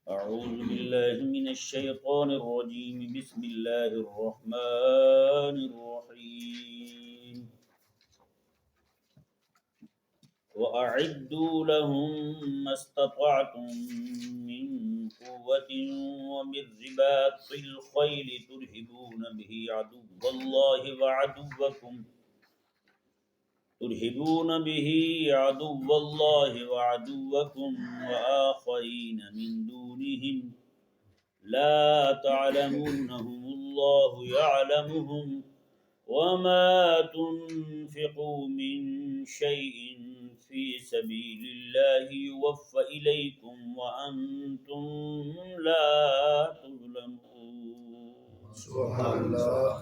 أعوذ بالله من الشيطان الرجيم بسم الله الرحمن الرحيم وأعدوا لهم ما استطعتم من قوة ومن رباط الخيل ترهبون به عدو الله وعدوكم وآخرين من دونهم لا تعلمونهم الله يعلمهم وما تنفقوا من شيء في سبيل الله يوفى إليكم وأنتم لا تظلمون۔ سبحان اللہ۔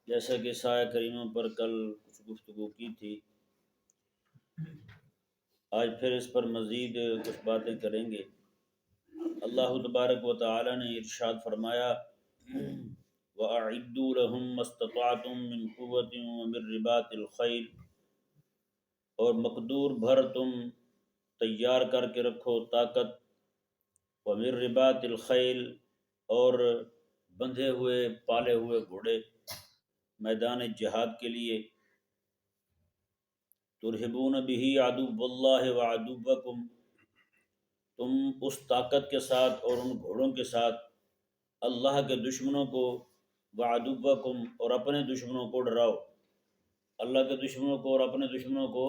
جیسا کہ سایہ کریمہ پر کل کچھ گفتگو کی تھی، آج پھر اس پر مزید کچھ باتیں کریں گے۔ اللہ تبارک و تعالی نے ارشاد فرمایا وَأَعِدُّوا لَهُمْ مَا اسْتَطَعْتُم مِّن قُوَّةٍ وَمِن رِّبَاطِ الْخَيْلِ، اور مقدور بھر تم تیار کر کے رکھو طاقت، وَمِن رِّبَاطِ الْخَيْلِ، اور بندھے ہوئے پالے ہوئے گھوڑے میدان جہاد کے لیے، ترہبون بہ عدو اللہ وعدوکم، تم اس طاقت کے ساتھ اور ان گھوڑوں کے ساتھ اللہ کے دشمنوں کو، وعدوکم، اور اپنے دشمنوں کو ڈراؤ، اللہ کے دشمنوں کو اور اپنے دشمنوں کو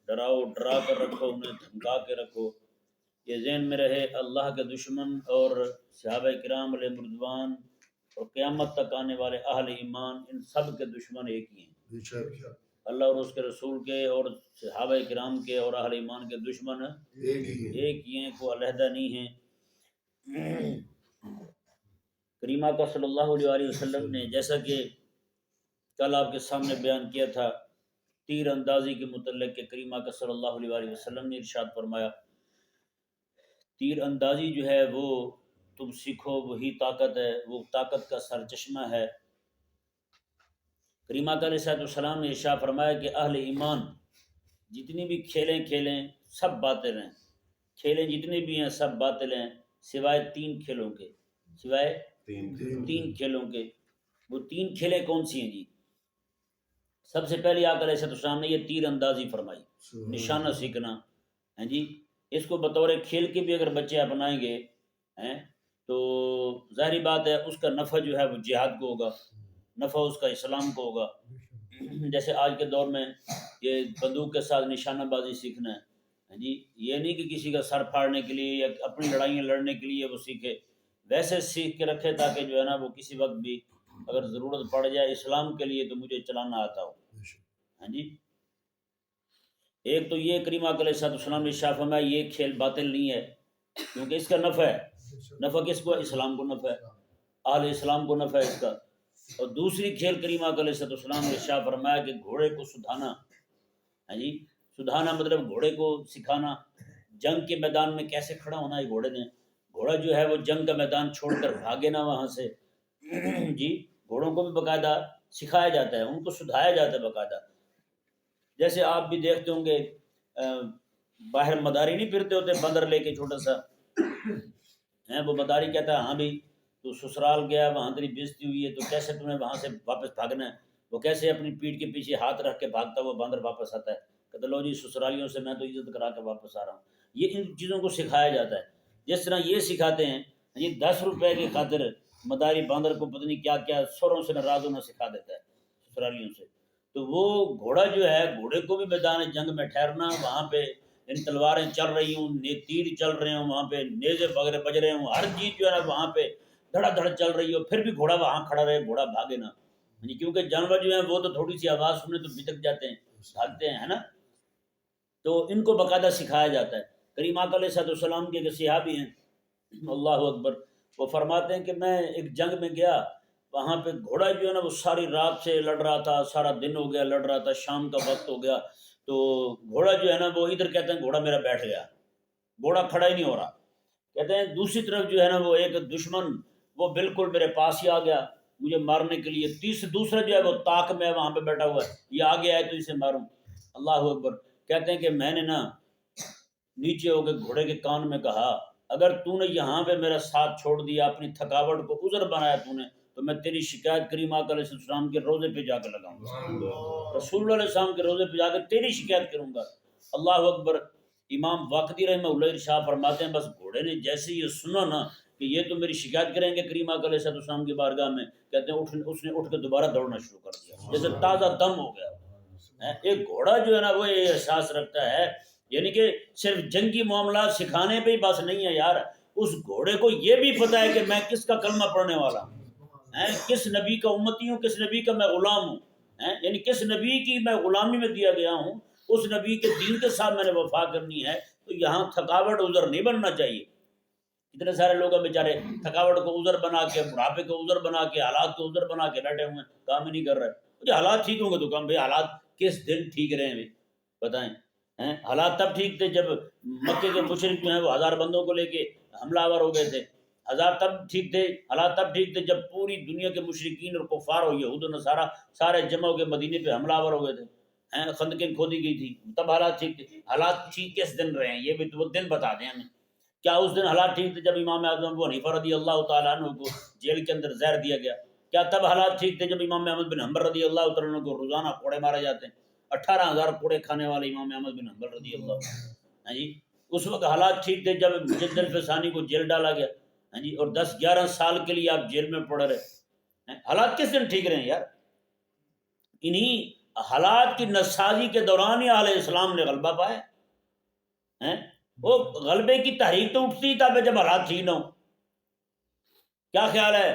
ڈراؤ، ڈرا کر رکھو، انہیں دھمکا کے رکھو۔ یہ ذہن میں رہے اللہ کے دشمن اور صحابہ کرام علیہ رضوان اور قیامت تک آنے والے اہل ایمان، ان سب کے دشمن ایک ہی ہیں۔ اللہ اور اس کے رسول کے اور صحابہ کرام کے اور اہل ایمان کے دشمن ایک ہی ہیں، کوئی علیحدہ نہیں ہیں۔ کریمہ کا صلی اللہ علیہ وسلم نے جیسا کہ کل آپ کے سامنے بیان کیا تھا تیر اندازی کے متعلق، کہ کریمہ کا صلی اللہ علیہ وسلم نے ارشاد فرمایا تیر اندازی جو ہے وہ تم سیکھو، وہی طاقت ہے، وہ طاقت کا سرچشمہ ہے۔ کریمہ کا علیہ السلام نے ارشاد فرمایا کہ اہل ایمان جتنی بھی کھیلیں کھیلیں سب باطل ہیں، کھیلیں جتنے بھی ہیں سب باطل ہیں سوائے تین کھیلوں کے، سوائے تین کھیلوں کے۔ وہ تین کھیلیں کون سی ہیں جی؟ سب سے پہلے آقا علیہ السلام نے یہ تیر اندازی فرمائی، نشانہ سیکھنا ہے جی۔ اس کو بطور کھیل کے بھی اگر بچے اپنائیں گے تو ظاہری بات ہے اس کا نفع جو ہے وہ جہاد کو ہوگا، نفع اس کا اسلام کو ہوگا۔ جیسے آج کے دور میں یہ بندوق کے ساتھ نشانہ بازی سیکھنا ہے جی، یہ نہیں کہ کسی کا سر پھاڑنے کے لیے یا اپنی لڑائیاں لڑنے کے لیے وہ سیکھے، ویسے سیکھ کے رکھے تاکہ جو ہے نا وہ کسی وقت بھی اگر ضرورت پڑ جائے اسلام کے لیے تو مجھے چلانا آتا ہو۔ ہاں جی، ایک تو یہ کریمہ علیہ السلام نے شاہ فرمایا یہ کھیل باطل نہیں ہے کیونکہ اس کا نفع ہے۔ نفع کس کو؟ اسلام کو نفع ہے، اہل اسلام کو نفع ہے اس کا۔ اور دوسری کھیل کریمہ علیہ السلام نے شاہ فرمایا کہ گھوڑے کو سدھانا، ہاں جی، سدھانا مطلب گھوڑے کو سکھانا جنگ کے میدان میں کیسے کھڑا ہونا ہے۔ گھوڑے نے، گھوڑا جو ہے وہ جنگ کا میدان چھوڑ کر بھاگے نہ وہاں سے جی۔ گھوڑوں کو بھی باقاعدہ سکھایا جاتا ہے، ان کو سدھایا جاتا ہے باقاعدہ۔ جیسے آپ بھی دیکھتے ہوں گے باہر مداری نہیں پھرتے ہوتے بندر لے کے چھوٹا سا وہ مداری کہتا ہے ہاں بھی تو سسرال گیا وہاں تیری بےزتی ہوئی ہے تو کیسے تمہیں وہاں سے واپس بھاگنا ہے؟ وہ کیسے اپنی پیٹھ کے پیچھے ہاتھ رکھ کے بھاگتا وہ بندر واپس آتا ہے، کہتا لو جی سسرالیوں سے میں تو عزت کرا کے واپس آ رہا ہوں۔ یہ ان چیزوں کو سکھایا جاتا ہے۔ جس طرح یہ سکھاتے ہیں یہ 10 روپے کی خاطر مداری باندر کو پتہ نہیں کیا کیا سروں سے ناراض ہونا سکھا دیتا ہے سسرالیوں سے۔ تو وہ گھوڑا جو ہے، گھوڑے کو بھی میدان جنگ میں ٹھہرنا، وہاں پہ تلواریں چل رہی ہوں، تیر چل رہے ہوں، وہاں پہ نیزے وغیرہ بج رہے ہوں، ہر چیز جو ہے نا وہاں پہ دھڑا دھڑ چل رہی ہو، پھر بھی گھوڑا وہاں کھڑا رہے، گھوڑا بھاگے نا، کیونکہ جانور جو ہیں وہ تو تھوڑی سی آواز سنے تو بھٹک جاتے ہیں، بھاگتے ہیں، ہے نا۔ تو ان کو باقاعدہ سکھایا جاتا ہے۔ کریم آقا علیہ السلام کے ایک صحابی ہیں، اللہ اکبر، وہ فرماتے ہیں کہ میں ایک جنگ میں گیا، وہاں پہ گھوڑا جو ہے نا وہ ساری رات سے لڑ رہا تھا، سارا دن ہو گیا لڑ رہا تھا، شام کا وقت ہو گیا، تو گھوڑا جو ہے نا وہ ادھر کہتے ہیں گھوڑا میرا بیٹھ گیا، گھوڑا کھڑا ہی نہیں ہو رہا۔ کہتے ہیں دوسری طرف جو ہے نا وہ ایک دشمن وہ بالکل میرے پاس ہی آ گیا مجھے مارنے کے لیے، دوسرا جو ہے وہ طاق میں وہاں پہ بیٹھا ہوا ہے، یہ آگے آئے تو اسے ماروں۔ اللہ اکبر۔ کہتے ہیں کہ میں نے نا نیچے ہو کے گھوڑے کے کان میں کہا اگر تو نے یہاں پہ میرا ساتھ چھوڑ دیا، اپنی تھکاوٹ کو عذر بنایا تو نے، تو میں تیری شکایت کریم آقا علیہ السلام کے روزے پہ جا کے لگاؤں گا، رسول اللہ علیہ السلام کے روزے پہ جا کے تیری شکایت کروں گا۔ اللہ اکبر۔ امام واقدی رحمہ اللہ ارشاد فرماتے ہیں بس گھوڑے نے جیسے یہ سنا نا کہ یہ تو میری شکایت کریں گے کریم آقا علیہ السلام کی بارگاہ میں، کہتے ہیں اس نے اٹھ کے دوبارہ دوڑنا شروع کر دیا جیسے تازہ دم ہو گیا۔ ایک گھوڑا جو ہے نا وہ یہ احساس رکھتا ہے، یعنی کہ صرف جنگی معاملات سکھانے پہ ہی بس نہیں ہے یار، اس گھوڑے کو یہ بھی پتا ہے کہ میں کس کا کلمہ پڑھنے والا ہوں، کس نبی کا امتی ہوں، کس نبی کا میں غلام ہوں، یعنی کس نبی کی میں غلامی میں دیا گیا ہوں، اس نبی کے دین کے ساتھ میں نے وفا کرنی ہے۔ تو یہاں تھکاوٹ عذر نہیں بننا چاہیے۔ اتنے سارے لوگ بیچارے تھکاوٹ کو عذر بنا کے، بڑھاپے کو عذر بنا کے، حالات کو عذر بنا کے بیٹھے ہوئے ہیں، کام ہی نہیں کر رہے۔ مجھے حالات ٹھیک ہوں گے تو کام، بھائی حالات کس دن ٹھیک رہے ہیں بھائی بتائیں؟ حالات تب ٹھیک تھے جب مکے کے مشرک جو ہیں وہ 1000 بندوں کو لے کے حملہ آور ہو گئے تھے، تب ٹھیک تھے، حالات تب ٹھیک تھے جب پوری دنیا کے مشرکین اور کفار اور یہود و نصارہ سارے جمع ہو کے مدینے پہ حملہ آور ہو گئے تھے، خندقیں کھودی گئی تھی، تب حالات ٹھیک تھے۔ حالات ٹھیک کس دن رہے ہیں یہ بھی تو وہ دن بتا دیں ہمیں۔ کیا اس دن حالات ٹھیک تھے جب امام اعظم ابو حنیفہ رضی اللہ تعالیٰ عنہ کو جیل کے اندر زہر دیا گیا؟ کیا تب حالات ٹھیک تھے جب امام احمد بن حنبل رضی اللہ تعالیٰ عنہ کو روزانہ کوڑے مارے جاتے ہیں؟ 18,000 کوڑے کھانے والے امام احمد بن حنبل رضی اللہ جی، اس وقت حالات ٹھیک تھے جب مجد الفسانی کو جیل ڈالا گیا، جی، اور 10-11 سال کے لیے آپ جیل میں پڑے رہے۔ حالات کس دن ٹھیک رہے ہیں یار؟ انہی حالات کی نسازی کے دوران ہی اہل اسلام نے غلبہ پایا۔ وہ غلبے کی تحریک تو اٹھتی تب جب حالات ٹھیک نہ ہو۔ کیا خیال ہے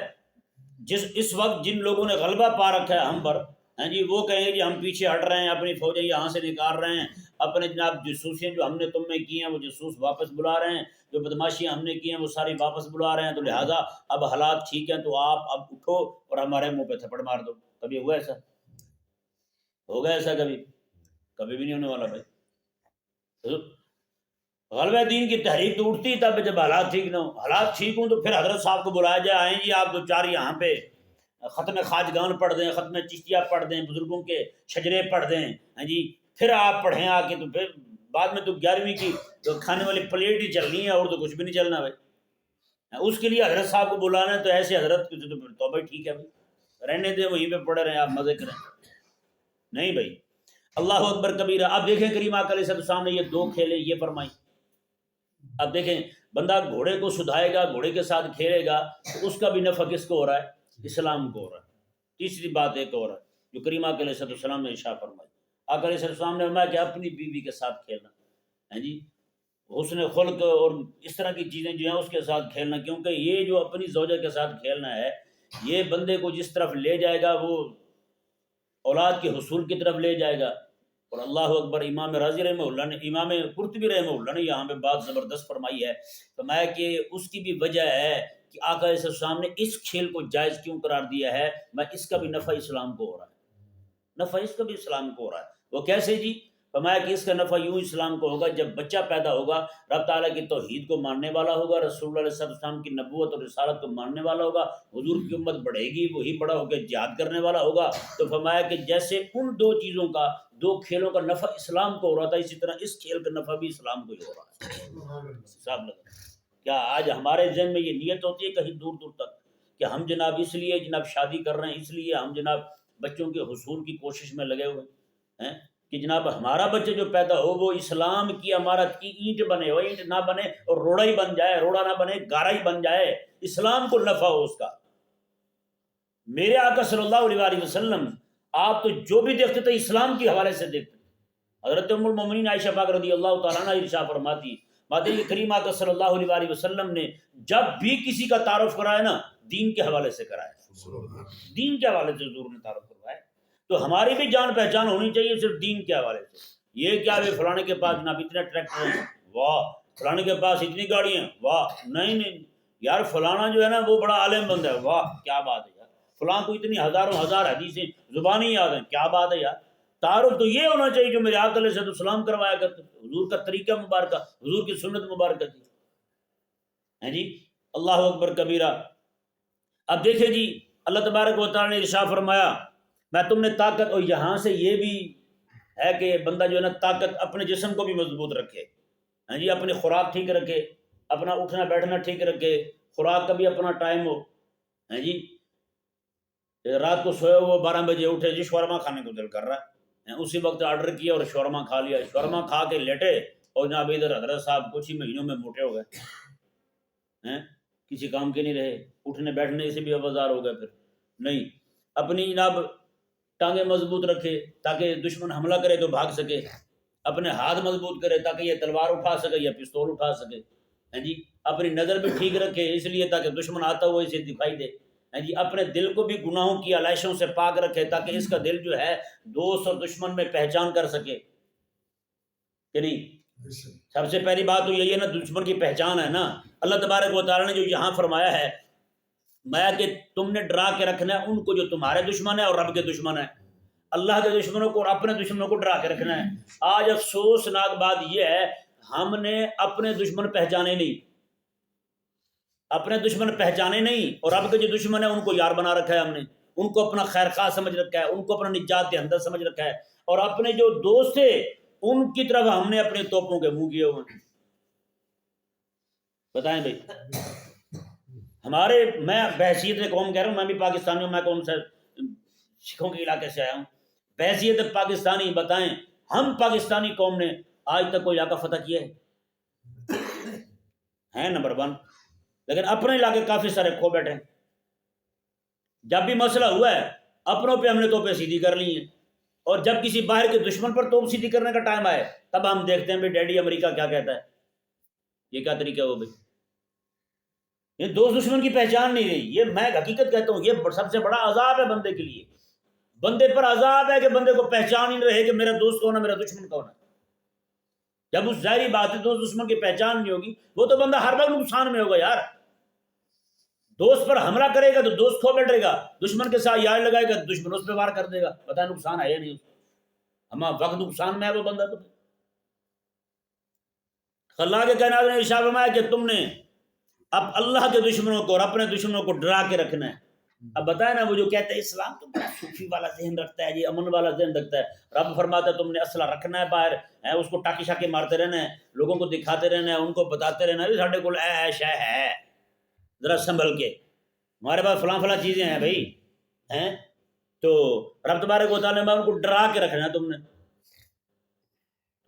اس وقت جن لوگوں نے غلبہ پا رکھا ہے ہم پر، جی، وہ کہیں کہ ہم پیچھے ہٹ رہے ہیں، اپنی فوجیں یہاں سے نکال رہے ہیں، اپنے جناب جاسوسیاں جو ہم نے تم میں کی ہیں وہ جاسوس واپس بلا رہے ہیں، جو بدماشیاں ہم نے کی ہیں وہ ساری واپس بلا رہے ہیں، تو لہٰذا اب حالات ٹھیک ہیں تو آپ اب اٹھو اور ہمارے منہ پہ تھپڑ مار دو۔ کبھی ہوا ایسا؟ ہوگا ایسا کبھی؟ کبھی بھی نہیں ہونے والا بھائی۔ غلبہ دین کی تحریک تو اٹھتی تب جب حالات ٹھیک نہ ہو۔ حالات ٹھیک ہوں تو پھر حضرت صاحب کو بلایا جائے، آئیں جی آپ 2-4 یہاں پہ ختم خواجگان پڑھ دیں، ختم چشتیہ پڑھ دیں، بزرگوں کے شجرے پڑھ دیں، جی، پھر آپ پڑھیں آ کے، تو پھر بعد میں تو 11ویں کی تو کھانے والی پلیٹ ہی چلنی ہے اور تو کچھ بھی نہیں چلنا بھائی۔ اس کے لیے حضرت صاحب کو بلانا ہے تو ایسے حضرت کی تو توبہ ٹھیک ہے بھائی، رہنے دیں، وہیں پہ پڑے رہیں، آپ مزے کریں۔ نہیں بھائی، اللہ اکبر کبیرہ۔ اب دیکھیں کریم آقا علیہ السلام نے یہ 2 کھیلیں یہ فرمائی۔ اب دیکھیں بندہ گھوڑے کو سدھائے گا، گھوڑے کے ساتھ کھیلے گا تو اس کا بھی نفع کس کو ہو رہا ہے؟ اسلام کو ہو رہا ہے۔ تیسری بات ایک اور ہے جو کریم آقا علیہ السلام نے ارشاد فرمائی۔ آقا علیہ السلام نے فرمایا کہ اپنی بیوی کے ساتھ کھیلنا ہے، جی، حسن خلق اور اس طرح کی چیزیں جو ہیں اس کے ساتھ کھیلنا، کیونکہ یہ جو اپنی زوجہ کے ساتھ کھیلنا ہے یہ بندے کو جس طرف لے جائے گا وہ اولاد کے حصول کی طرف لے جائے گا۔ اور اللہ اکبر، امام راضی رحمہ اللہ نے، امام قرطبی رحمہ اللہ نے یہاں پہ بات زبردست فرمائی ہے، فرمایا کہ اس کی بھی وجہ ہے کہ آقا علیہ السلام نے اس کھیل کو جائز کیوں قرار دیا ہے، میں اس کا بھی نفع اسلام کو ہو رہا ہے، نفع اس کا بھی اسلام کو ہو رہا ہے۔ وہ کیسے جی؟ فرمایا کہ اس کا نفع یوں اسلام کو ہوگا، جب بچہ پیدا ہوگا رب تعالیٰ کی توحید کو ماننے والا ہوگا، رسول اللہ علیہ السلام کی نبوت اور رسالت کو ماننے والا ہوگا، حضور کی امت بڑھے گی، وہی بڑا ہو کے جہاد کرنے والا ہوگا۔ تو فرمایا کہ جیسے ان 2 چیزوں کا، 2 کھیلوں کا نفع اسلام کو ہو رہا تھا، اسی طرح اس کھیل کا نفع بھی اسلام کو ہی ہو رہا ہے۔ صاحب لگا کیا آج ہمارے ذہن میں یہ نیت ہوتی ہے کہیں دور دور تک کہ ہم جناب اس لیے جناب شادی کر رہے ہیں، اس لیے ہم جناب بچوں کے حصول کی کوشش میں لگے ہوئے ہیں کہ جناب ہمارا بچہ جو پیدا ہو وہ اسلام کی عمارت کی اینٹ بنے، وہ اینٹ نہ بنے اور روڑا ہی بن جائے، روڑا نہ بنے گارا ہی بن جائے، اسلام کو نفع ہو اس کا۔ میرے آقا صلی اللہ علیہ وسلم آپ تو جو بھی دیکھتے تھے اسلام کے حوالے سے دیکھتے۔ حضرت ام المومنین عائشہ پاک رضی اللہ تعالیٰ عنہ ارشاد فرماتی کہ کریم آقا صلی اللہ علیہ وسلم نے جب بھی کسی کا تعارف کرایا نا دین کے حوالے سے کرایا، دین کے حوالے سے حضور نے تعارف کروایا۔ تو ہماری بھی جان پہچان ہونی چاہیے صرف دین کے حوالے سے۔ یہ کیا ہے فلانے کے پاس جناب اتنے ٹریکٹر ہیں، واہ، فلانے کے پاس اتنی گاڑی ہیں، واہ، نہیں یار، فلانا جو ہے نا وہ بڑا عالم بندہ ہے، واہ کیا بات ہے یار، فلاں کو اتنی ہزاروں ہزار حدیثیں زبانی یاد ہیں، کیا بات ہے یار۔ تعارف تو یہ ہونا چاہیے جو میرے آقا علیہ السلام کروایا کرتے، حضور کا طریقہ مبارکہ، حضور کی سنت مبارکہ تھی، ہیں جی۔ اللہ اکبر کبیرہ۔ اب دیکھیں جی اللہ تبارک و تعالیٰ نے ارشاد فرمایا میں تم نے طاقت، اور یہاں سے یہ بھی ہے کہ بندہ جو ہے نا طاقت اپنے جسم کو بھی مضبوط رکھے، ہاں جی، اپنی خوراک ٹھیک رکھے، اپنا اٹھنا بیٹھنا ٹھیک رکھے، خوراک کا بھی اپنا ٹائم ہو، ہاں جی، رات کو سوئے وہ 12 بجے اٹھے جی شورما کھانے کو دل کر رہا ہے، اسی وقت آرڈر کیا اور شورما کھا لیا، شورما کھا کے لیٹے اور جناب ادھر حضرت صاحب کچھ ہی مہینوں میں موٹے ہو گئے ہیں، کسی کام کے نہیں رہے، اٹھنے بیٹھنے سے بھی آوازار ہو گئے۔ پھر نہیں، اپنی جناب ٹانگیں مضبوط رکھے تاکہ دشمن حملہ کرے تو بھاگ سکے، اپنے ہاتھ مضبوط کرے تاکہ یہ تلوار اٹھا سکے یا پستول اٹھا سکے، ہیں جی، اپنی نظر بھی ٹھیک رکھے اس لیے تاکہ دشمن آتا ہوا اسے دکھائی دے، ہیں جی، اپنے دل کو بھی گناہوں کی علائشوں سے پاک رکھے تاکہ اس کا دل جو ہے دوست اور دشمن میں پہچان کر سکے کہ نہیں۔ سب سے پہلی بات تو یہی ہے نا، دشمن کی پہچان ہے نا۔ اللہ تبارک و تعالیٰ نے جو یہاں فرمایا ہے میں کہ تم نے ڈرا کے رکھنا ہے ان کو جو تمہارے دشمن ہے اور رب کے دشمن ہے، اللہ کے دشمنوں کو اور اپنے دشمنوں کو ڈرا کے رکھنا ہے۔ آج افسوسناک بات یہ ہے ہم نے اپنے دشمن پہچانے نہیں، اپنے دشمن پہچانے نہیں، اور رب کے جو دشمن ہے ان کو یار بنا رکھا ہے ہم نے، ان کو اپنا خیر خواہ سمجھ رکھا ہے، ان کو اپنا نجات دہندہ سمجھ رکھا ہے، اور اپنے جو دوست تھے ان کی طرف ہم نے اپنے توپوں کے منہ کیے ہوئے ہیں۔ بتائیں بھائی، ہمارے، میں بحیثیت قوم کہہ رہا ہوں، میں بھی پاکستانی ہوں، میں کون سا سکھوں کے علاقے سے آیا ہوں، بحیثیت پاکستانی بتائیں ہم پاکستانی قوم نے آج تک کوئی علاقہ فتح کیا ہے نمبر 1، لیکن اپنے علاقے کافی سارے کھو بیٹھے ہیں۔ جب بھی مسئلہ ہوا ہے اپنوں پہ ہم نے توپیں سیدھی کر لی ہیں، اور جب کسی باہر کے دشمن پر توپ سیدھی کرنے کا ٹائم آئے تب ہم دیکھتے ہیں بھی ڈیڈی امریکہ کیا کہتا ہے۔ یہ کیا طریقہ ہو بھائی؟ یہ دوست دشمن کی پہچان نہیں رہی۔ یہ میں حقیقت کہتا ہوں، یہ سب سے بڑا عذاب ہے بندے کے لیے، بندے پر عذاب ہے کہ بندے کو پہچان ہی نہیں رہے کہ میرا دوست کون ہے میرا دشمن کون ہے۔ جب اس ظاہری بات ہے دوست دشمن کی پہچان نہیں ہوگی وہ تو بندہ ہر وقت نقصان میں ہوگا یار۔ دوست پر حملہ کرے گا تو دوست کھو بیٹھے گا، دشمن کے ساتھ یار لگائے گا دشمن اس پہ وار کر دے گا، بتا نقصان ہے یا نہیں، ہمارا وقت نقصان میں ہے وہ بندہ۔ تو اللہ کے کائنات نے ارشاد فرمایا کہ تم نے اب اللہ کے دشمنوں کو اور اپنے دشمنوں کو ڈرا کے رکھنا ہے۔ اب بتائیں نا وہ جو کہتے ہیں اسلام تو بڑا صوفی والا ذہن رکھتا ہے، یہ امن والا ذہن رکھتا ہے، رب فرماتا ہے تم نے اسلحہ رکھنا ہے باہر، اس کو ٹاکی شاکی مارتے رہنا ہے، لوگوں کو دکھاتے رہنا ہے، ان کو بتاتے رہنا ہے ساڈے کول اے شے ہے، ذرا سنبھل کے، ہمارے پاس فلاں فلاں چیزیں ہیں بھائی، ہیں تو رب تبارک و تعالیٰ نے ان کو ڈرا کے رکھنا ہے تم نے۔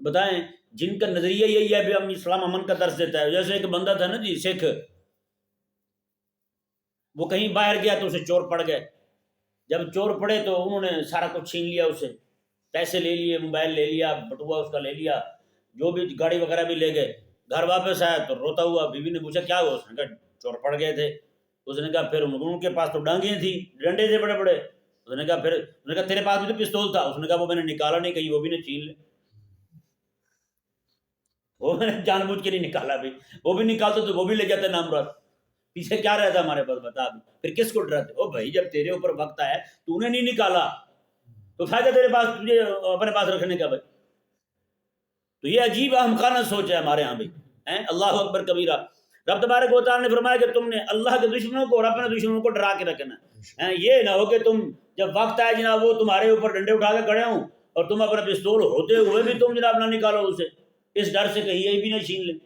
بتائیں جن کا نظریہ یہی ہے بھی ہم اسلام امن کا درس دیتا ہے، جیسے ایک بندہ تھا نا جی سکھ، وہ کہیں باہر گیا تو اسے چور پڑ گئے، جب چور پڑے تو انہوں نے سارا کچھ چھین لیا، اسے پیسے لے لیے، موبائل لے لیا، بٹوا اس کا لے لیا، جو بھی گاڑی وغیرہ بھی لے گئے۔ گھر واپس آیا تو روتا ہوا، بیوی نے پوچھا کیا ہوا، اس نے کہا چور پڑ گئے تھے۔ اس نے کہا پھر ان کے پاس تو ڈانگیں تھیں، ڈنڈے تھے بڑے بڑے، اس نے کہا پھر، اس نے کہا تیرے پاس بھی تو پستول تھا، اس نے کہا وہ میں نے نکالا نہیں، کہیں وہ بھی نے چھین لے، وہ میں نے جان بوجھ کے نہیں نکالا بھائی، وہ بھی نکالتے تو وہ بھی لے جاتے نامراد، پیچھے کیا رہتا ہمارے پاس بتا بھی، پھر کس کو ڈراتے؟ او بھائی جب تیرے اوپر وقت آیا تو نے نہیں نکالا تو فائدہ تیرے پاس تجھے اپنے پاس رکھنے کا بھائی۔ تو یہ عجیب احمقانہ سوچ ہے ہمارے ہاں بھائی، اللہ اکبر کبیرہ۔ رب تبارک و تعالیٰ نے فرمایا کہ تم نے اللہ کے دشمنوں کو اور اپنے دشمنوں کو ڈرا کے رکھنا ہے، یہ نہ ہو کہ تم جب وقت آئے جناب وہ تمہارے اوپر ڈنڈے اٹھا کے کھڑے ہوں اور تم اپنا پستول ہوتے ہوئے بھی تم جناب نہ نکالو اسے، اس ڈر سے کہیں یہ بھی نہ چھین لیں،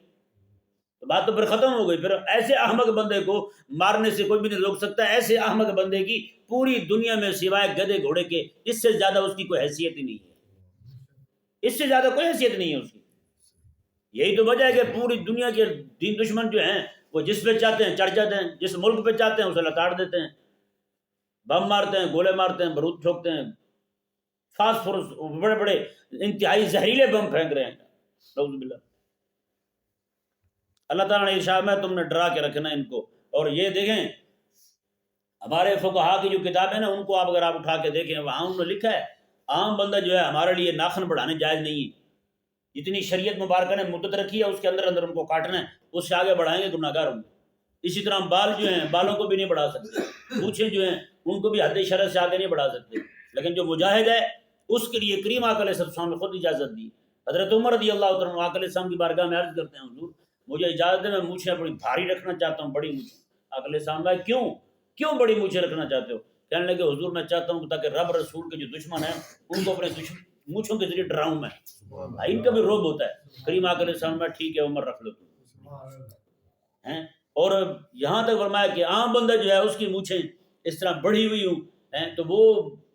تو بات تو پھر ختم ہو گئی۔ پھر ایسے احمق بندے کو مارنے سے کوئی بھی نہیں روک سکتا، ایسے احمق بندے کی پوری دنیا میں سوائے گدھے گھوڑے کے اس سے زیادہ اس کی کوئی حیثیت ہی نہیں ہے، اس سے زیادہ کوئی حیثیت نہیں ہے اس کی۔ یہی تو وجہ ہے کہ پوری دنیا کے دین دشمن جو ہیں وہ جس پہ چاہتے ہیں چڑھ جاتے ہیں، جس ملک پہ چاہتے ہیں اسے لتاڑ دیتے ہیں، بم مارتے ہیں، گولے مارتے ہیں، بارود پھونکتے ہیں، فاسفورس بڑے بڑے انتہائی زہریلے بم پھینک رہے ہیں، نعوذ باللہ۔ اللہ تعالیٰ نے ارشاد میں تم نے ڈرا کے رکھنا ہے ان کو۔ اور یہ دیکھیں ہمارے فقہا کی جو کتابیں نا ان کو آپ اگر آپ اٹھا کے دیکھیں وہاں انہوں نے لکھا ہے عام بندہ جو ہے ہمارے لیے ناخن بڑھانے جائز نہیں ہے، جتنی شریعت مبارکہ نے مدت رکھی ہے اس کے اندر اندر ان کو کاٹنا ہے، اس سے آگے بڑھائیں گے گناہ گار ہوں گے۔ اسی طرح بال جو ہیں بالوں کو بھی نہیں بڑھا سکتے، پونچھیں جو ہیں ان کو بھی حد شرع سے آگے نہیں بڑھا سکتے، لیکن جو مجاہد ہے اس کے لیے کریم آقا علیہ السلام نے خود اجازت دی۔ حضرت عمر رضی اللہ تعالیٰ عنہ آقا علیہ السلام کی بارگاہ میں عرض کرتے ہیں حضور مجھے اجازت ہے میں مونچھیں بڑی بھاری رکھنا چاہتا ہوں، بڑی مونچھیں۔ آقا علیہ السلام بھائی کیوں بڑی مونچھیں رکھنا چاہتے ہو؟ کہنے لگے حضور میں چاہتا ہوں تاکہ رب رسول کے جو دشمن ہیں ان کو اپنے مونچھوں کے ذریعے ڈراؤں میں. بھائی ان کا بھی روب ہوتا ہے. کریم آقا علیہ السلام میں ٹھیک ہے عمر رکھ لو تم ہیں. اور یہاں تک فرمایا کہ عام بندہ جو ہے اس کی مونچھیں اس طرح بڑھی ہوئی ہوں ہیں تو وہ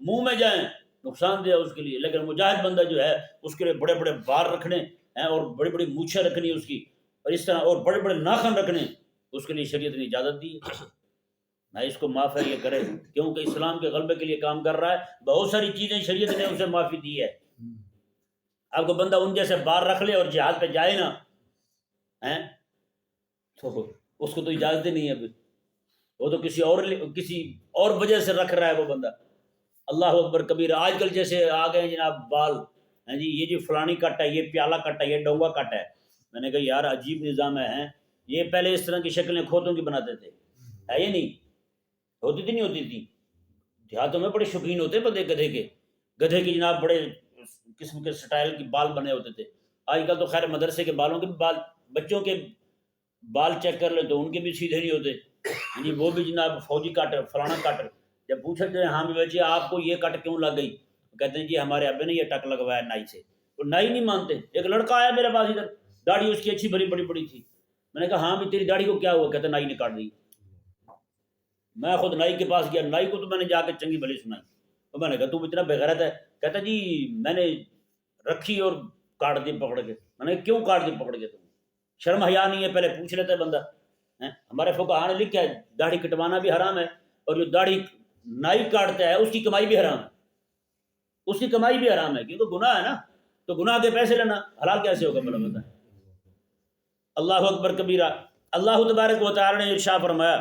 منہ میں جائیں نقصان دہ اس کے لیے، لیکن مجاہد بندہ جو ہے اس کے لیے بڑے بڑے بال رکھنے ہیں اور بڑی بڑی مونچھیں رکھنی اس کی، اور اس طرح اور بڑے بڑے ناخن رکھنے، اس کے لیے شریعت نے اجازت دی ہے. نہ اس کو معاف ہے یہ کرے، کیونکہ اسلام کے غلبے کے لیے کام کر رہا ہے. بہت ساری چیزیں شریعت نے اسے معافی دی ہے. اب کو بندہ ان جیسے بال رکھ لے اور جہاد پہ جائے نا ہیں تو اس کو تو اجازت ہی نہیں ہے پھر. وہ تو کسی اور وجہ سے رکھ رہا ہے وہ بندہ. اللہ اکبر کبیر. آج کل جیسے آ گئے ہیں جناب بال ہیں جی، یہ جو فلانی کٹ ہے، یہ پیالہ کٹ ہے، یہ ڈونگا کٹ ہے. میں نے کہا یار عجیب نظام ہے. یہ پہلے اس طرح کی شکلیں کھوتوں کی بناتے تھے، ہے یہ نہیں ہوتی تھی؟ نہیں ہوتی تھی. دیہاتوں میں بڑے شوقین ہوتے بندے گدھے کے، گدھے کی جناب بڑے قسم کے سٹائل کے بال بنے ہوتے تھے. آج کل تو خیر مدرسے کے بالوں کے بھی بال، بچوں کے بال چیک کر لیں تو ان کے بھی سیدھے نہیں ہوتے جی. وہ بھی جناب فوجی کٹ، فلانا کٹ. جب پوچھا جائے ہاں بھی بچے آپ کو یہ کٹ کیوں لگ گئی، کہتے ہیں جی ہمارے ابے نے یہ ٹک لگوایا نائی سے. وہ نائی نہیں مانتے. ایک لڑکا آیا میرے پاس ادھر، داڑھی اس کی اچھی بڑی بڑی تھی. میں نے کہا ہاں بھی تیری داڑھی کو کیا ہوا؟ کہتے نائی نے کاٹ دی. میں خود نائی کے پاس گیا، نائی کو تو میں نے جا کے چنگی بھلی سنائی. تو میں نے کہا تو اتنا بےغیرت ہے؟ کہتا جی میں نے رکھی اور کاٹ دی پکڑ کے. میں نے کیوں کاٹ دی پکڑ کے؟ تم شرم حیا نہیں ہے؟ پہلے پوچھ لیتا ہے بندہ. ہمارے فقہا نے لکھا ہے داڑھی کٹوانا بھی حرام ہے، اور جو داڑھی نائی کاٹتا ہے اس کی کمائی بھی حرام ہے. اس کی کمائی بھی حرام ہے کیونکہ گناہ ہے نا. تو گناہ کے پیسے لینا حلال کیسے ہوگا بلا بتا. اللہ اکبر کبیرہ. اللہ تبارک و تعالی نے ارشاد فرمایا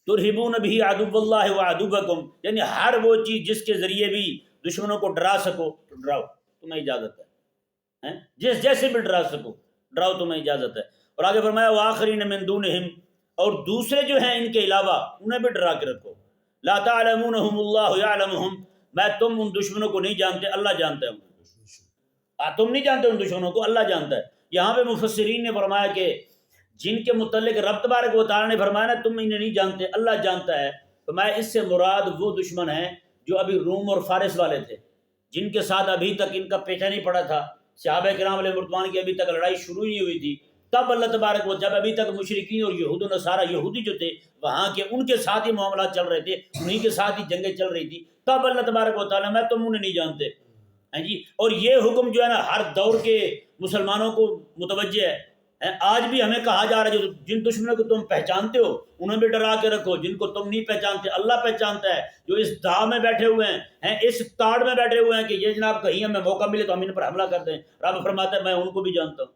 ترہبون بھی عدو اللہ وعدوکم، یعنی ہر وہ چیز جس کے ذریعے بھی دشمنوں کو ڈرا سکو تو ڈراؤ، تمہیں اجازت ہے. جس جیسے بھی ڈرا سکو ڈراؤ، تمہیں اجازت ہے. اور آگے فرمایا وآخرین من دونہم، اور دوسرے جو ہیں ان کے علاوہ انہیں بھی ڈرا کے رکھو. لا تعلمونہم اللہ یعلمہم، میں تم ان دشمنوں کو نہیں جانتے، اللہ جانتا ہے. تم نہیں جانتے ان دشمنوں کو، اللہ جانتا ہے. یہاں پہ مفسرین نے فرمایا کہ جن کے متعلق رب تبارک و تعالی نے فرمایا نا تم انہیں نہیں جانتے اللہ جانتا ہے، فرمایا اس سے مراد وہ دشمن ہیں جو ابھی روم اور فارس والے تھے، جن کے ساتھ ابھی تک ان کا پیچھا نہیں پڑا تھا. صحابہ کرام علیہ رضوان کی ابھی تک لڑائی شروع نہیں ہوئی تھی. تب اللہ تبارک و جب ابھی تک مشرکین اور یہود و نصارہ یہودی جو تھے وہاں کے ان کے ساتھ ہی معاملات چل رہے تھے، انہی کے ساتھ ہی جنگیں چل رہی تھی، تب اللہ تبارک و تعالیٰ میں تم انہیں نہیں جانتے ہیں جی. اور یہ حکم جو ہے نا ہر دور کے مسلمانوں کو متوجہ ہے. آج بھی ہمیں کہا جا رہا ہے جو جن دشمنوں کو تم پہچانتے ہو انہیں بھی ڈرا کے رکھو، جن کو تم نہیں پہچانتے اللہ پہچانتا ہے. جو اس دھا میں بیٹھے ہوئے ہیں اس تاڑ میں بیٹھے ہوئے ہیں کہ یہ جناب کہیں ہمیں موقع ملے تو ہم ان پر حملہ کر دیں، رب فرماتا ہے میں ان کو بھی جانتا ہوں،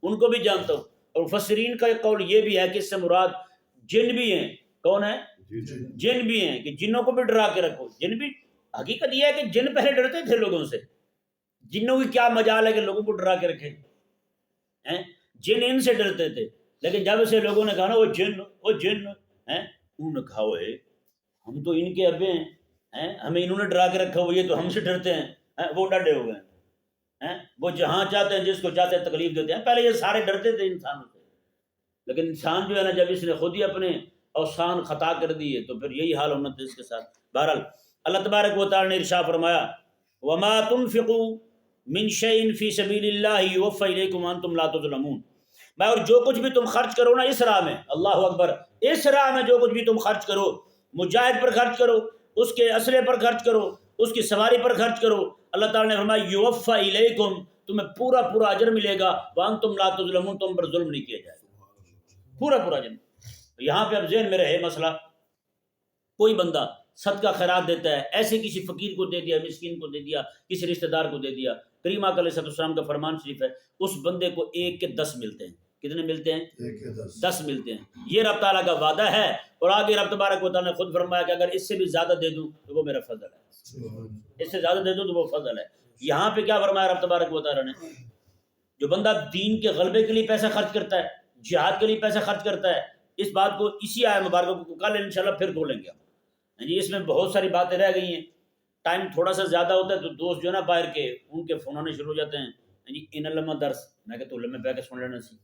ان کو بھی جانتا ہوں. اور مفسرین کا ایک قول یہ بھی ہے کہ اس سے مراد جن بھی ہیں. کون ہے؟ جن بھی ہیں، کہ جنوں کو بھی ڈرا کے رکھو. جن بھی حقیقت یہ ہے کہ جن پہلے ڈرتے تھے لوگوں سے، جنوں کی کیا مجال ہے کہ لوگوں کو ڈرا کے رکھیں. جن ان سے ڈرتے تھے، لیکن جب سے لوگوں نے کہا نا وہ جن انہوں نے کہا وہ ہم تو ان کے ابے ہیں، ہمیں انہوں نے ڈرا کے رکھا ہوا، یہ تو ہم سے ڈرتے ہیں. وہ ڈرے ہوئے ہیں، وہ جہاں چاہتے ہیں جس کو چاہتے ہیں تکلیف دیتے ہیں. پہلے یہ سارے ڈرتے تھے انسانوں سے، لیکن انسان جو ہے نا جب اس نے خود ہی اپنے اوسان خطا کر دیے تو پھر یہی حال ہونا تھا اس کے ساتھ. بہرحال اللہ تبارک و تعالی نے ارشاد فرمایا وما تنفقوا من شيء في سبيل الله يوفى اليكم وانتم لا تظلمون. میں اور جو کچھ بھی تم خرچ کرو نا اس راہ میں، اللہ اکبر، اس راہ میں جو کچھ بھی تم خرچ کرو، مجاہد پر خرچ کرو، اس کے اسلحے پر خرچ کرو، اس کی سواری پر خرچ کرو، اللہ تعالی نے فرمایا یوفى الیکم، تمہیں پورا پورا اجر ملے گا، وانتم لا تظلمون، تم پر ظلم نہیں کیا جائے گا، پورا پورا اجر. یہاں پہ اب ذہن میں رہے مسئلہ، کوئی بندہ صدقہ خیرات دیتا ہے، ایسے کسی فقیر کو دے دیا، مسکین کو دے دیا، کسی رشتہ دار کو دے دیا. کریم آقا علیہ السلام کا فرمان شریف ہے اس بندے کو 1 کے 10 ملتے ہیں. کتنے ملتے ہیں؟ 1 کے 10 ملتے ہیں. یہ رب تعالیٰ کا وعدہ ہے. اور آگے رب تبارک و تعالیٰ نے خود فرمایا کہ اگر اس سے بھی زیادہ دے دوں تو وہ میرا فضل ہے، اس سے زیادہ دے دوں تو وہ فضل ہے. یہاں پہ کیا فرمایا رب تبارک و تعالیٰ نے؟ جو بندہ دین کے غلبے کے لیے پیسہ خرچ کرتا ہے، جہاد کے لیے پیسہ خرچ کرتا ہے، اس بات کو اسی آیت مبارکہ کو کل انشاءاللہ پھر کھولیں گے. جی اس میں بہت ساری باتیں رہ گئی ہیں، ٹائم تھوڑا سا زیادہ ہوتا ہے تو دوست جو ہے نا باہر کے ان کے فون آنے شروع ہو جاتے ہیں. جی ان علمہ درس، میں کہتا ہوں لمحے پہ کے سن لینا سی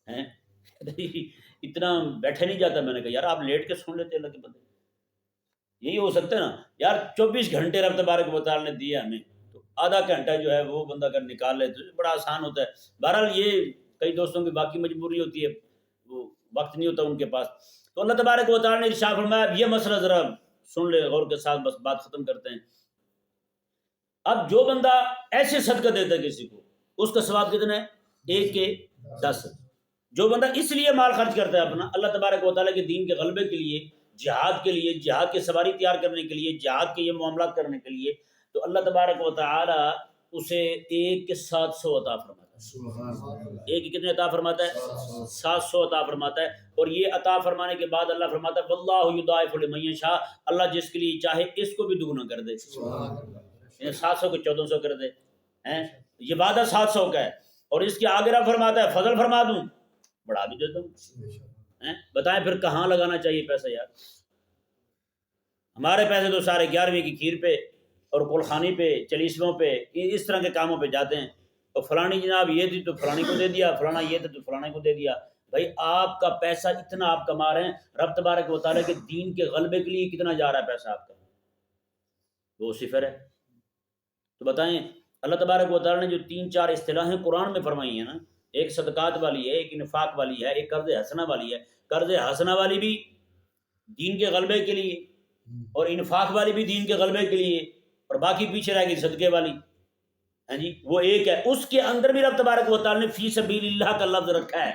ہیں اتنا بیٹھے نہیں جاتا. میں نے کہا یار آپ لیٹ کے سن لیتے اللہ کے بندے. یہی ہو سکتا ہے نا یار، 24 گھنٹے رب تبارک و تعالی نے دیے ہمیں، تو آدھا گھنٹہ جو ہے وہ بندہ اگر نکال لے تو بڑا آسان ہوتا ہے۔ بہرحال یہ کئی دوستوں کی باقی مجبوری ہوتی ہے، وہ وقت نہیں ہوتا ان کے پاس۔ تو اللہ تبارک و تعالی نے ارشاد فرمایا، اب یہ مسئلہ ذرا سن لے غور کے ساتھ، بس بات ختم کرتے ہیں۔ اب جو بندہ ایسے صدقہ دیتا ہے کسی کو، اس کا ثواب کتنا ہے؟ 1 کے 10۔ جو بندہ اس لیے مال خرچ کرتا ہے اپنا اللہ تبارک و تعالیٰ کے دین کے غلبے کے لیے، جہاد کے لیے، جہاد کی سواری تیار کرنے کے لیے، جہاد کے یہ معاملات کرنے کے لیے، تو اللہ تبارک و تعالیٰ اسے 1 کے 700 عطا فرماتا ہے۔ 1 کے کتنے عطا فرماتا ہے؟ 700 عطا فرماتا ہے۔ اور یہ عطا فرمانے کے بعد اللہ فرماتا ہے واللہ یضاعف لمن یشاء، اللہ جس کے لیے چاہے اس کو بھی دگنا کر دے، 700 کو 1400 کر دے۔ یہ وعدہ 700 کا ہے، اور اس کے آگے رب فرماتا ہے فضل فرما دوں، بڑھا بھی دیتا ہوں۔ بتائیں پھر کہاں لگانا چاہیے پیسہ یار؟ ہمارے پیسے تو سارے 11ویں کی کھیر پہ اور کلخانی پہ، چلیسووں پہ، اس طرح کے کاموں پہ جاتے ہیں۔ اور فلانی جناب یہ تھی تو فلانی کو دے دیا، فلانا یہ تھا تو فلانے کو دے دیا۔ بھائی آپ کا پیسہ اتنا آپ کما رہے ہیں، رب تبارک و تعالیٰ کے دین کے غلبے کے لیے کتنا جا رہا ہے پیسہ آپ کا؟ وہ صفر ہے۔ تو بتائیں اللہ تبارک و تعالیٰ نے جو 3-4 اصطلاحیں قرآن میں فرمائی ہیں نا، ایک صدقات والی ہے، ایک انفاق والی ہے، ایک قرض حسنہ والی ہے۔ قرض حسنہ والی بھی دین کے غلبے کے لیے، اور انفاق والی بھی دین کے غلبے کے لیے، اور باقی پیچھے رہ گئی صدقے والی، ہاں جی وہ ایک ہے۔ اس کے اندر بھی رب تبارک و تعالیٰ نے فی سبیل اللہ کا لفظ رکھا ہے،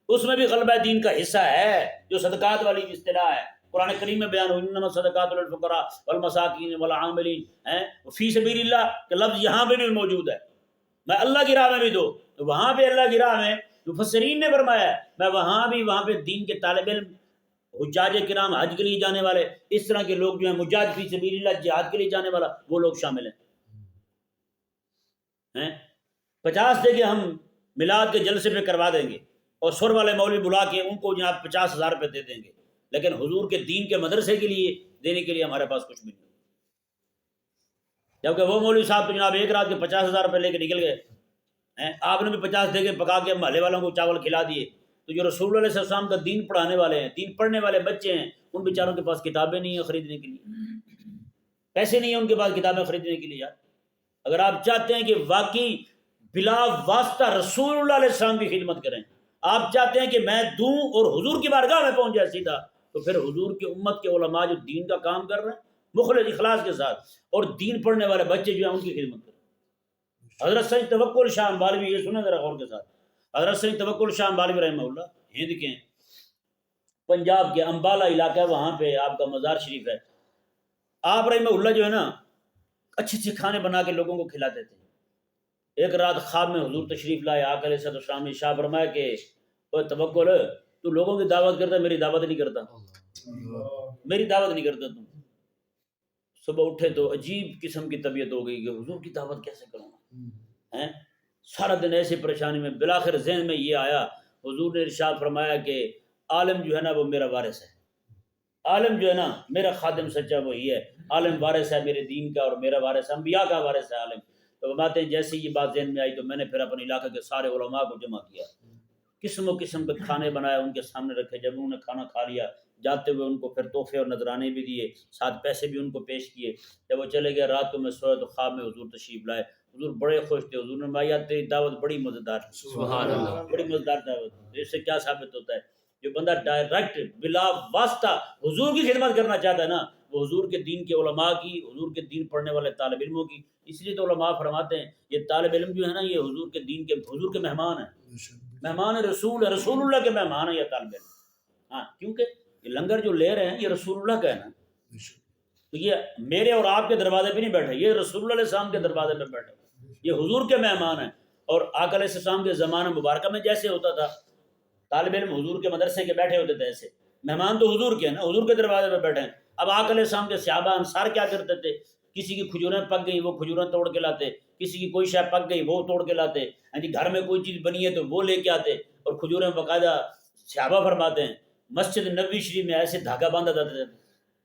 اس میں بھی غلبہ دین کا حصہ ہے، جو صدقات والی اصطلاح ہے قرآن کریم میں بیان ہو، انما الصدقات للفقراء والمساکین والعاملین، فی سبیل اللہ کا لفظ یہاں پہ بھی موجود ہے۔ میں اللہ کی راہ میں بھی دو، تو وہاں پہ اللہ کی راہ میں مفسرین نے فرمایا ہے، میں وہاں پہ دین کے طالب علم، حجاج کرام، حج کے لیے جانے والے، اس طرح کے لوگ جو ہیں، مجاہد فی سبیل اللہ، جہاد کے لیے جانے والا، وہ لوگ شامل ہیں۔ 50 دے کے ہم میلاد کے جلسے پہ کروا دیں گے، اور سر والے مولوی بلا کے ان کو جناب 50,000 روپے دے دیں گے، لیکن حضور کے دین کے مدرسے کے لیے دینے کے لیے ہمارے پاس کچھ بھی نہیں، جبکہ وہ مولوی صاحب تو جناب ایک رات کے 50,000 روپے لے کے نکل گئے، آپ نے بھی 50 دے کے پکا کے محلے والوں کو چاول کھلا دیے۔ تو جو رسول اللہ علیہ السلام کا دین پڑھانے والے ہیں، دین پڑھنے والے بچے ہیں، ان بیچاروں کے پاس کتابیں نہیں ہیں خریدنے کے لیے، پیسے نہیں ہیں ان کے پاس کتابیں خریدنے کے لیے۔ یار اگر آپ چاہتے ہیں کہ واقعی بلا واسطہ رسول اللہ علیہ السلام کی خدمت کریں، آپ چاہتے ہیں کہ میں دوں اور حضور کی بارگاہ میں پہنچ جائے سیدھا، تو پھر حضور کی امت کے علماء جو دین کا کام کر رہے ہیں مخلص اخلاص کے ساتھ، اور دین پڑھنے والے بچے جو ہیں ان کی خدمت کریں۔ حضرت سید توکل شاہ بالوی، یہ سنیں ذرا غور کے ساتھ، حضرت سید توکل شاہ بالوی رحمہ اللہ ہند کے پنجاب کے امبالہ علاقہ ہے، وہاں پہ آپ کا مزار شریف ہے۔ آپ رحمہ اللہ جو ہے نا اچھے اچھے کھانے بنا کے لوگوں کو کھلاتے تھے۔ ایک رات خواب میں حضور تشریف لائے، آقا علیہ السلام نے ارشاد فرمایا کہ اوے توکل، تو لوگوں کی دعوت کرتا ہے، میری دعوت نہیں کرتا، میری دعوت نہیں کرتا تم۔ صبح اٹھے تو عجیب قسم کی طبیعت ہو گئی کہ حضور کی دعوت کیسے کروں گا، سارا دن ایسی پریشانی میں۔ بالآخر ذہن میں یہ آیا، حضور نے ارشاد فرمایا کہ عالم جو ہے نا وہ میرا وارث ہے، عالم جو ہے نا میرا خادم سچا وہی ہے، عالم وارث ہے میرے دین کا، اور میرا وارث انبیاء کا وارث ہے عالم۔ تو باتیں جیسے یہ بات ذہن میں آئی تو میں نے پھر اپنے علاقے کے سارے علماء کو جمع کیا، قسم و قسم کے کھانے بنائے، ان کے سامنے رکھے۔ جب انہوں نے کھانا کھا لیا، جاتے ہوئے ان کو پھر تحفے اور نذرانے بھی دیے، ساتھ پیسے بھی ان کو پیش کیے۔ جب وہ چلے گئے، رات کو میں سویا تو خواب میں حضور تشریف لائے، حضور بڑے خوش تھے۔ حضور نے فرمایا تیری دعوت بڑی مزیدار، سبحان اللہ، بڑی مزیدار دعوت۔ اس سے کیا ثابت ہوتا ہے؟ جو بندہ ڈائریکٹ بلا واسطہ حضور کی خدمت کرنا چاہتا ہے نا، وہ حضور کے دین کے علماء کی، حضور کے دین پڑھنے والے طالب علموں کی۔ اس لیے تو علماء فرماتے ہیں یہ طالب علم جو ہے نا یہ حضور کے دین کے، حضور کے مہمان ہیں، مہمان رسول ہے، رسول اللہ کے مہمان ہیں یہ طالب علم۔ ہاں کیونکہ یہ لنگر جو لے رہے ہیں یہ رسول اللہ کا ہے نا، تو یہ میرے اور آپ کے دروازے پہ نہیں بیٹھے، یہ رسول اللہ علیہ السلام کے دروازے پہ بیٹھے، یہ حضور کے مہمان ہیں۔ اور آقا علیہ السلام کے زمانہ مبارکہ میں جیسے ہوتا تھا، طالب علم حضور کے مدرسے کے بیٹھے ہوتے تھے، ایسے مہمان تو حضور کے ہیں نا، حضور کے دروازے پہ بیٹھے ہیں۔ اب آقا علیہ السلام کے صحابہ انصار کیا کرتے تھے؟ کسی کی کھجوریں پک گئی وہ کھجوریں توڑ کے لاتے، کسی کی کوئی شے پک گئی وہ توڑ کے لاتے، گھر میں کوئی چیز بنی ہے تو وہ لے کے آتے، اور کھجوریں باقاعدہ صحابہ فرماتے ہیں مسجد نبوی شریف میں ایسے دھاگا باندھا جاتا ہے،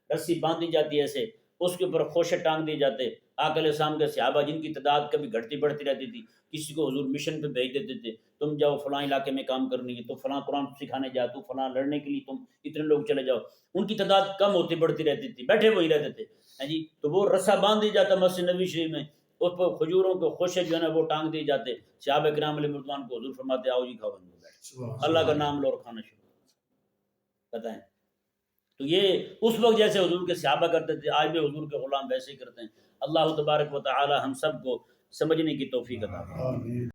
رسی باندھی جاتی ہے ایسے، اس کے اوپر خوشے ٹانگ دیے جاتے. آقا علیہ السلام کے صحابہ جن کی تعداد کبھی گھٹتی بڑھتی رہتی تھی، کسی کو حضور مشن پہ بھیج دیتے تھے، تم جاؤ فلاں علاقے میں کام کرنے کی، تو فلاں قرآن سکھانے جاؤ، تو فلاں لڑنے کے لیے تم اتنے لوگ چلے جاؤ. ان کی تعداد کم ہوتی بڑھتی رہتی تھی، بیٹھے وہی رہتے تھے. ہاں جی، تو وہ رسا باندھ دیا جاتا مسجد نبی شریف میں، اس پر کھجوروں کے خوشے جو ہے نا وہ ٹانگ دیے جاتے. صحابہ کرام علیہ رضوان کو حضور فرماتے آؤ جی کھاؤ بندو بیٹھ، اللہ کا نام لو اور کھانا شروع کرو. بتائیں. تو یہ اس وقت جیسے حضور کے صحابہ کرتے تھے، آج بھی حضور کے غلام ویسے ہی کرتے ہیں. اللہ تبارک و تعالی ہم سب کو سمجھنے کی توفیق عطا فرمائے.